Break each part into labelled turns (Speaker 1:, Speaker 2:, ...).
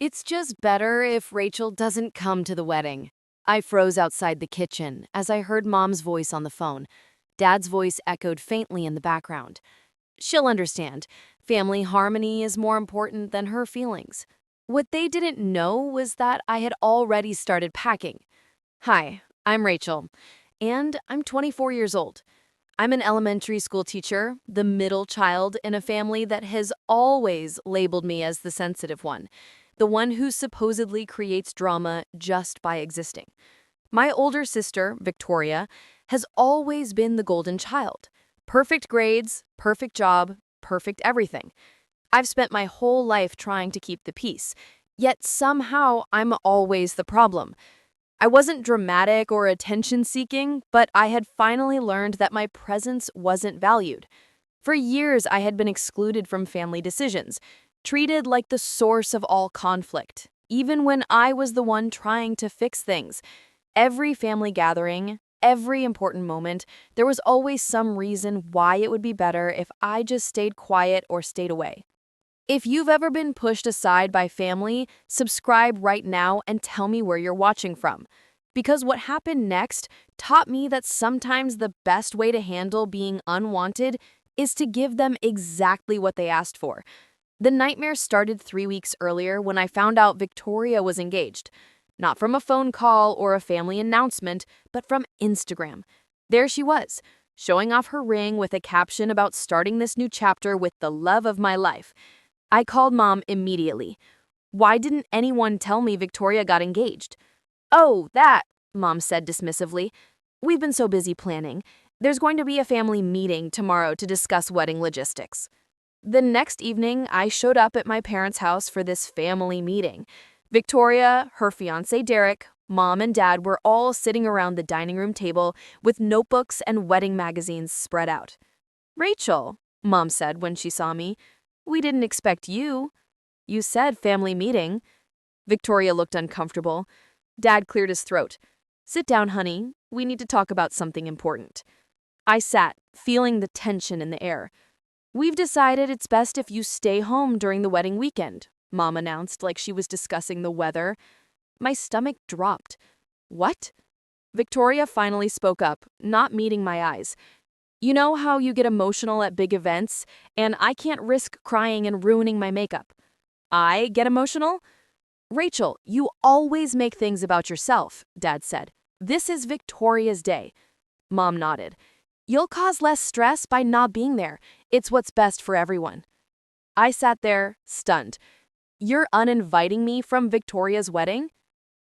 Speaker 1: It's just better if Rachel doesn't come to the wedding. I froze outside the kitchen as I heard Mom's voice on the phone. Dad's voice echoed faintly in the background. She'll understand. Family harmony is more important than her feelings. What they didn't know was that I had already started packing. Hi, I'm Rachel, and I'm 24 years old. I'm an elementary school teacher, the middle child in a family that has always labeled me as the sensitive one, the one who supposedly creates drama just by existing. My older sister, Victoria, has always been the golden child. Perfect grades, perfect job, perfect everything. I've spent my whole life trying to keep the peace, yet somehow I'm always the problem. I wasn't dramatic or attention-seeking, but I had finally learned that my presence wasn't valued. For years, I had been excluded from family decisions, treated like the source of all conflict, even when I was the one trying to fix things. Every family gathering, every important moment, there was always some reason why it would be better if I just stayed quiet or stayed away. If you've ever been pushed aside by family, subscribe right now and tell me where you're watching from. Because what happened next taught me that sometimes the best way to handle being unwanted is to give them exactly what they asked for. The nightmare started 3 weeks earlier when I found out Victoria was engaged. Not from a phone call or a family announcement, but from Instagram. There she was, showing off her ring with a caption about starting this new chapter with the love of my life. I called Mom immediately. Why didn't anyone tell me Victoria got engaged? Oh, that, Mom said dismissively. We've been so busy planning. There's going to be a family meeting tomorrow to discuss wedding logistics. The next evening, I showed up at my parents' house for this family meeting. Victoria, her fiancé Derek, Mom and Dad were all sitting around the dining room table with notebooks and wedding magazines spread out. Rachel, Mom said when she saw me, we didn't expect you. You said family meeting. Victoria looked uncomfortable. Dad cleared his throat. Sit down, honey. We need to talk about something important. I sat, feeling the tension in the air. We've decided it's best if you stay home during the wedding weekend, Mom announced like she was discussing the weather. My stomach dropped. What? Victoria finally spoke up, not meeting my eyes. You know how you get emotional at big events, and I can't risk crying and ruining my makeup. I get emotional? Rachel, you always make things about yourself, Dad said. This is Victoria's day. Mom nodded. You'll cause less stress by not being there. It's what's best for everyone. I sat there, stunned. You're uninviting me from Victoria's wedding?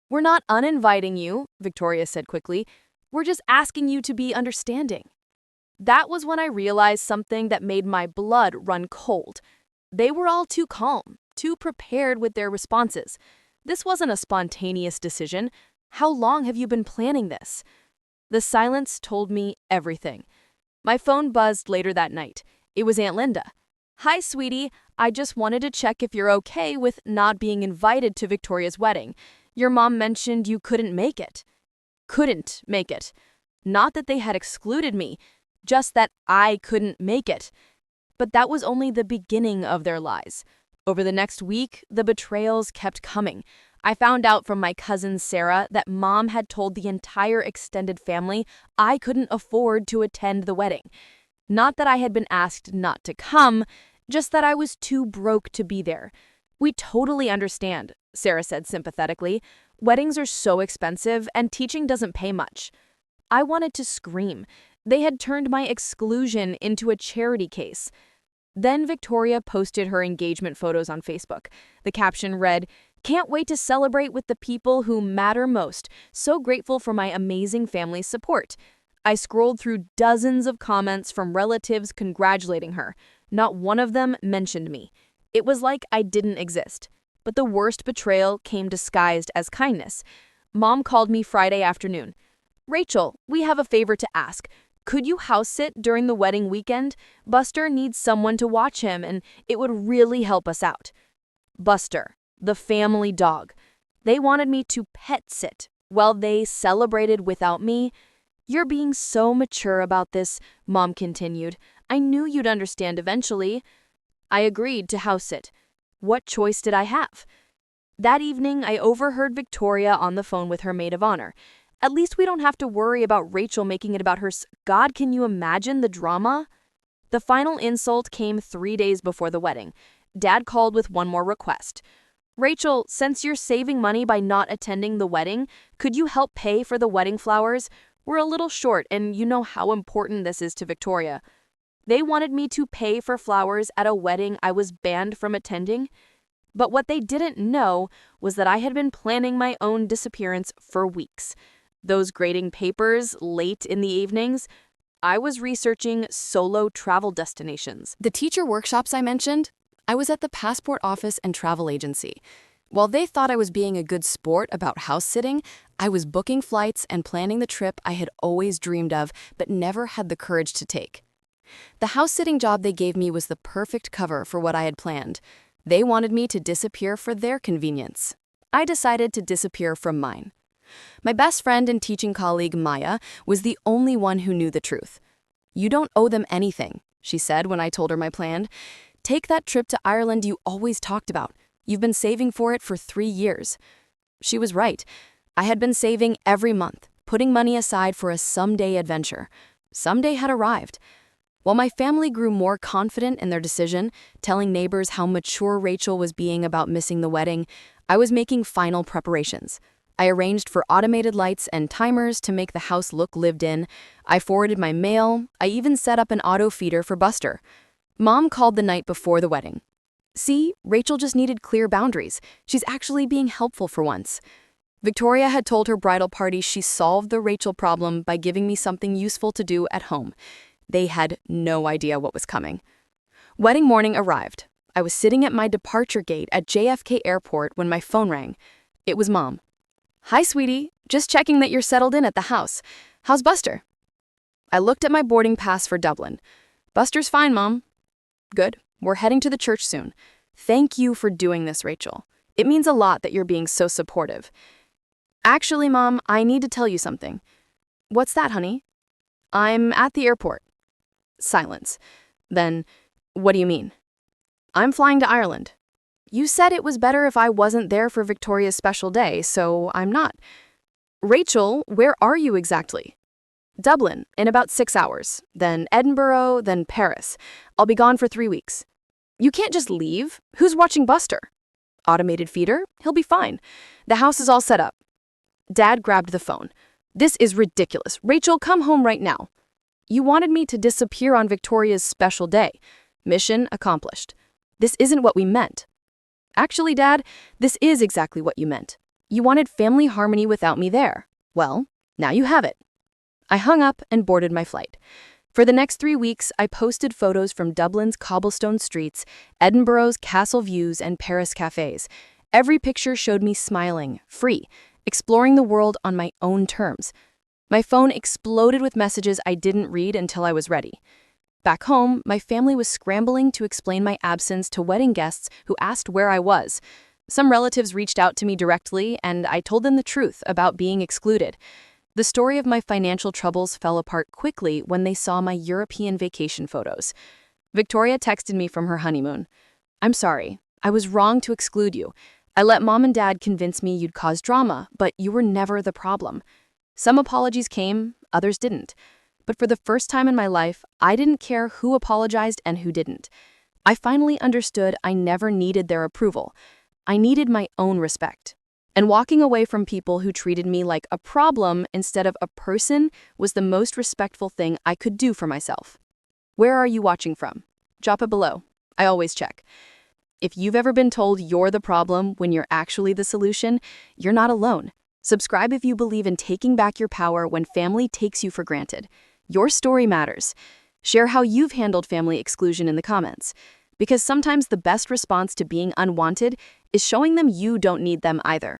Speaker 1: We're not uninviting you, Victoria said quickly. We're just asking you to be understanding. That was when I realized something that made my blood run cold. They were all too calm, too prepared with their responses. This wasn't a spontaneous decision. How long have you been planning this? The silence told me everything. My phone buzzed later that night. It was Aunt Linda. Hi, sweetie. I just wanted to check if you're okay with not being invited to Victoria's wedding. Your mom mentioned you couldn't make it. Couldn't make it. Not that they had excluded me, just that I couldn't make it. But that was only the beginning of their lies. Over the next week, the betrayals kept coming. I found out from my cousin Sarah that Mom had told the entire extended family I couldn't afford to attend the wedding. Not that I had been asked not to come, just that I was too broke to be there. We totally understand, Sarah said sympathetically. Weddings are so expensive and teaching doesn't pay much. I wanted to scream. They had turned my exclusion into a charity case. Then Victoria posted her engagement photos on Facebook. The caption read, "Can't wait to celebrate with the people who matter most. So grateful for my amazing family's support." I scrolled through dozens of comments from relatives congratulating her. Not one of them mentioned me. It was like I didn't exist. But the worst betrayal came disguised as kindness. Mom called me Friday afternoon. Rachel, we have a favor to ask. Could you house sit during the wedding weekend? Buster needs someone to watch him, and it would really help us out. Buster, the family dog. They wanted me to pet sit while they celebrated without me. You're being so mature about this, Mom continued. I knew you'd understand eventually. I agreed to house sit. What choice did I have? That evening, I overheard Victoria on the phone with her maid of honor. At least we don't have to worry about Rachel making it about her God, can you imagine the drama? The final insult came 3 days before the wedding. Dad called with one more request. Rachel, since you're saving money by not attending the wedding, could you help pay for the wedding flowers? We're a little short, and you know how important this is to Victoria. They wanted me to pay for flowers at a wedding I was banned from attending. But what they didn't know was that I had been planning my own disappearance for weeks. Those grading papers late in the evenings, I was researching solo travel destinations.
Speaker 2: The teacher workshops I mentioned, I was at the passport office and travel agency. While they thought I was being a good sport about house sitting, I was booking flights and planning the trip I had always dreamed of but never had the courage to take. The house sitting job they gave me was the perfect cover for what I had planned. They wanted me to disappear for their convenience. I decided to disappear from mine. My best friend and teaching colleague, Maya, was the only one who knew the truth. "You don't owe them anything," she said when I told her my plan. "Take that trip to Ireland you always talked about. You've been saving for it for 3 years." She was right. I had been saving every month, putting money aside for a someday adventure. Someday had arrived. While my family grew more confident in their decision, telling neighbors how mature Rachel was being about missing the wedding, I was making final preparations. I arranged for automated lights and timers to make the house look lived in. I forwarded my mail. I even set up an auto feeder for Buster. Mom called the night before the wedding. "See, Rachel just needed clear boundaries. She's actually being helpful for once." Victoria had told her bridal party she solved the Rachel problem by giving me something useful to do at home. They had no idea what was coming. Wedding morning arrived. I was sitting at my departure gate at JFK Airport when my phone rang. It was Mom. "Hi, sweetie. Just checking that you're settled in at the house. How's Buster?" I looked at my boarding pass for Dublin. "Buster's fine, Mom." "Good. We're heading to the church soon. Thank you for doing this, Rachel. It means a lot that you're being so supportive." "Actually, Mom, I need to tell you something." "What's that, honey?" "I'm at the airport." Silence. Then, "What do you mean?" "I'm flying to Ireland." "You said it was better if I wasn't there for Victoria's special day, so I'm not." "Rachel, where are you exactly?" "Dublin, in about 6 hours. Then Edinburgh, then Paris. I'll be gone for 3 weeks." "You can't just leave. Who's watching Buster?" "Automated feeder. He'll be fine. The house is all set up." Dad grabbed the phone. "This is ridiculous. Rachel, come home right now." "You wanted me to disappear on Victoria's special day. Mission accomplished. This isn't what we meant." "Actually, Dad, this is exactly what you meant. You wanted family harmony without me there. Well, now you have it." I hung up and boarded my flight. For the next 3 weeks, I posted photos from Dublin's cobblestone streets, Edinburgh's castle views, and Paris cafes. Every picture showed me smiling, free, exploring the world on my own terms. My phone exploded with messages I didn't read until I was ready. Back home, my family was scrambling to explain my absence to wedding guests who asked where I was. Some relatives reached out to me directly, and I told them the truth about being excluded. The story of my financial troubles fell apart quickly when they saw my European vacation photos. Victoria texted me from her honeymoon. "I'm sorry. I was wrong to exclude you. I let Mom and Dad convince me you'd cause drama, but you were never the problem." Some apologies came, others didn't. But for the first time in my life, I didn't care who apologized and who didn't. I finally understood I never needed their approval. I needed my own respect. And walking away from people who treated me like a problem instead of a person was the most respectful thing I could do for myself. Where are you watching from? Drop it below. I always check. If you've ever been told you're the problem when you're actually the solution, you're not alone. Subscribe if you believe in taking back your power when family takes you for granted. Your story matters. Share how you've handled family exclusion in the comments. Because sometimes the best response to being unwanted is showing them you don't need them either.